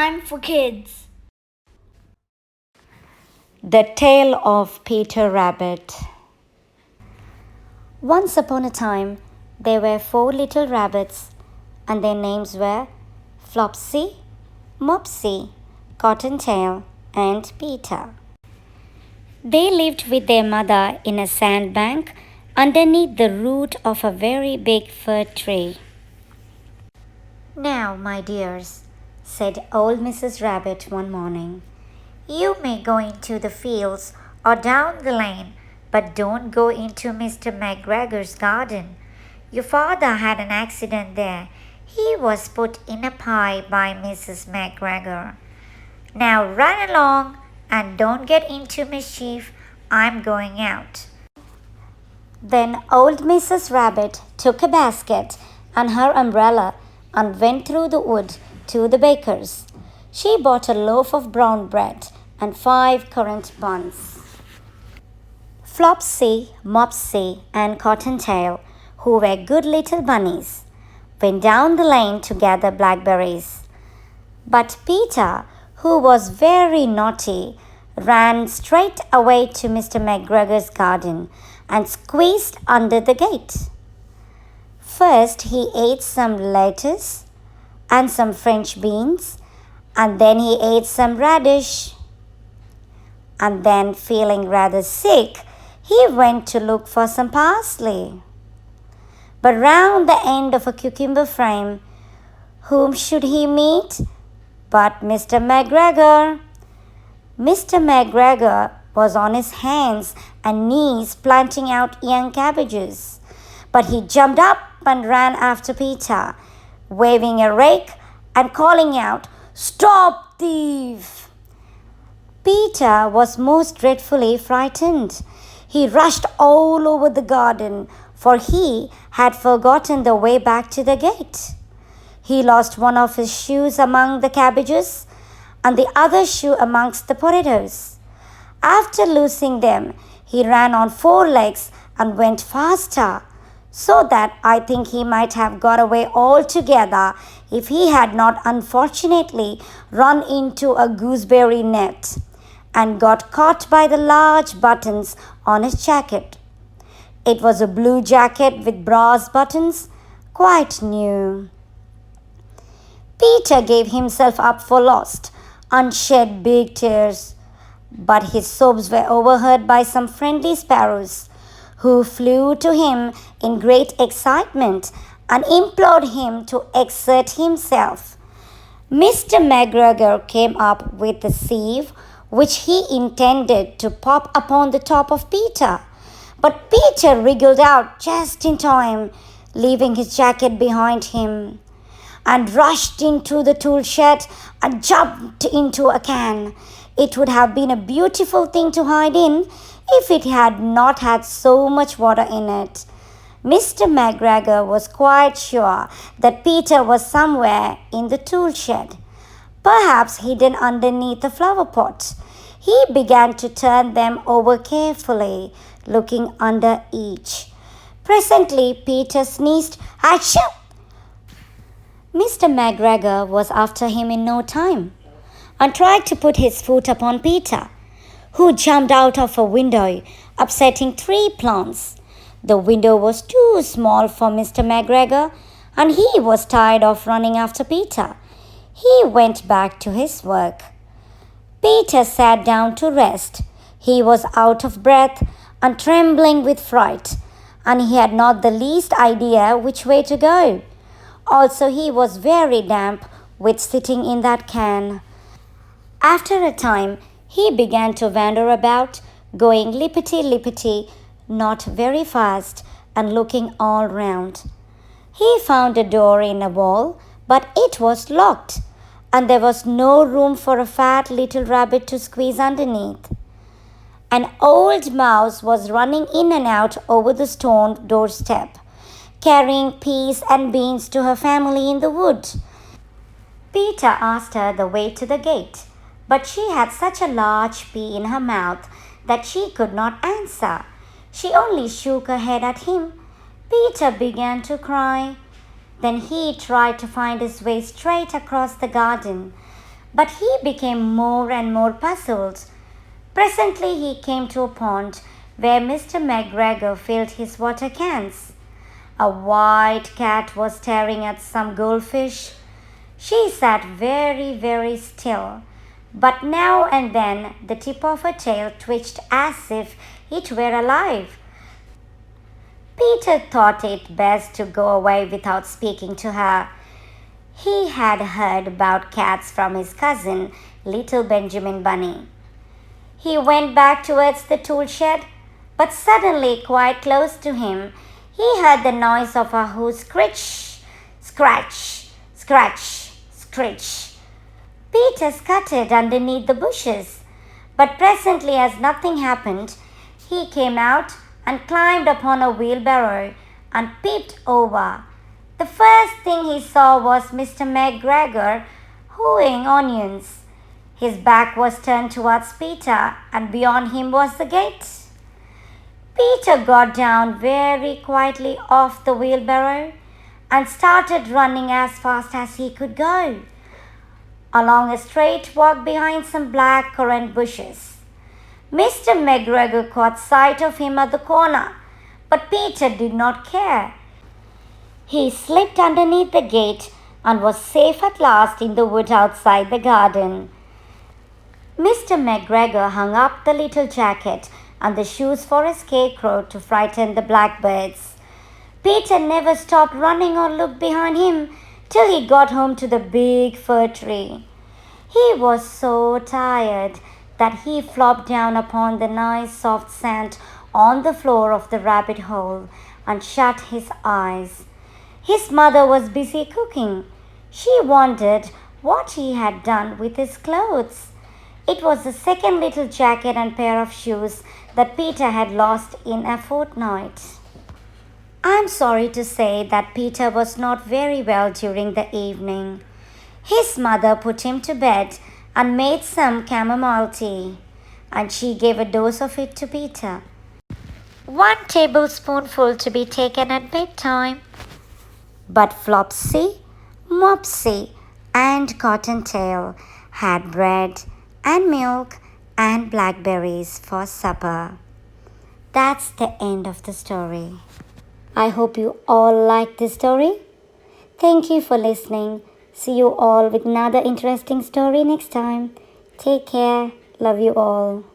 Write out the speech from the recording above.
Time for Kids. The Tale of Peter Rabbit. Once upon a time, there were 4 little rabbits, and their names were Flopsy, Mopsy, Cottontail, and Peter. They lived with their mother in a sandbank underneath the root of a very big fir tree. "Now, my dears," said old Mrs. Rabbit one morning, "you may go into the fields or down the lane, but don't go into Mr. McGregor's garden. Your father had an accident there. He was put in a pie by Mrs. McGregor. Now run along and don't get into mischief. I'm going out." Then old Mrs. Rabbit took a basket and her umbrella and went through the wood to the baker's. She bought a loaf of brown bread and 5 currant buns. Flopsy, Mopsy, and Cottontail, who were good little bunnies, went down the lane to gather blackberries. But Peter, who was very naughty, ran straight away to Mr. McGregor's garden and squeezed under the gate. First, he ate some lettuce and some French beans, and then he ate some radish. And then, feeling rather sick, he went to look for some parsley. But round the end of a cucumber frame, whom should he meet but Mr. McGregor? Mr. McGregor was on his hands and knees planting out young cabbages, but he jumped up and ran after Peter, waving a rake and calling out, "Stop, thief!" Peter was most dreadfully frightened. He rushed all over the garden, for he had forgotten the way back to the gate. He lost one of his shoes among the cabbages and the other shoe amongst the potatoes. After losing them, he ran on 4 legs and went faster, so that I think he might have got away altogether if he had not unfortunately run into a gooseberry net and got caught by the large buttons on his jacket. It was a blue jacket with brass buttons, quite new. Peter gave himself up for lost and shed big tears, but his sobs were overheard by some friendly sparrows, who flew to him in great excitement and implored him to exert himself. Mr. McGregor came up with a sieve which he intended to pop upon the top of Peter, but Peter wriggled out just in time, leaving his jacket behind him, and rushed into the tool shed and jumped into a can. It would have been a beautiful thing to hide in if it had not had so much water in it. Mr. McGregor was quite sure that Peter was somewhere in the tool shed, perhaps hidden underneath the flower pot. He began to turn them over carefully, looking under each. Presently, Peter sneezed, "Achoo!" Mr. McGregor was after him in no time and tried to put his foot upon Peter, who jumped out of a window, upsetting 3 plants. The window was too small for Mr. McGregor, and he was tired of running after Peter. He went back to his work. Peter sat down to rest. He was out of breath and trembling with fright, and he had not the least idea which way to go. Also, he was very damp with sitting in that can. After a time, he began to wander about, going lippity-lippity, not very fast, and looking all round. He found a door in a wall, but it was locked, and there was no room for a fat little rabbit to squeeze underneath. An old mouse was running in and out over the stone doorstep, carrying peas and beans to her family in the wood. Peter asked her the way to the gate, but she had such a large pea in her mouth that she could not answer. She only shook her head at him. Peter began to cry. Then he tried to find his way straight across the garden, But he became more and more puzzled. Presently he came to a pond where Mr. McGregor filled his water cans. A white cat was staring at some goldfish. She sat very, very still, but now and then the tip of her tail twitched as if it were alive. Peter thought it best to go away without speaking to her. He had heard about cats from his cousin, little Benjamin Bunny. He went back towards the tool shed, but suddenly, quite close to him, he heard the noise of a hoof scritch, scratch, scratch, scritch. Peter scuttered underneath the bushes, but presently, as nothing happened, he came out and climbed upon a wheelbarrow and peeped over. The first thing he saw was Mr. McGregor hoeing onions. His back was turned towards Peter, and beyond him was the gate. Peter got down very quietly off the wheelbarrow and started running as fast as he could go, along a straight walk behind some black currant bushes. Mr. McGregor caught sight of him at the corner, but Peter did not care. He slipped underneath the gate and was safe at last in the wood outside the garden. Mr. McGregor hung up the little jacket and the shoes for a scarecrow to frighten the blackbirds. Peter never stopped running or looked behind him till he got home to the big fir tree. He was so tired that he flopped down upon the nice soft sand on the floor of the rabbit hole and shut his eyes. His mother was busy cooking. She wondered what he had done with his clothes. It was the second little jacket and pair of shoes that Peter had lost in a fortnight. I am sorry to say that Peter was not very well during the evening. His mother put him to bed and made some chamomile tea, and she gave a dose of it to Peter. 1 tablespoonful to be taken at bedtime. But Flopsy, Mopsy, and Cottontail had bread and milk and blackberries for supper. That's the end of the story. I hope you all liked this story. Thank you for listening. See you all with another interesting story next time. Take care. Love you all.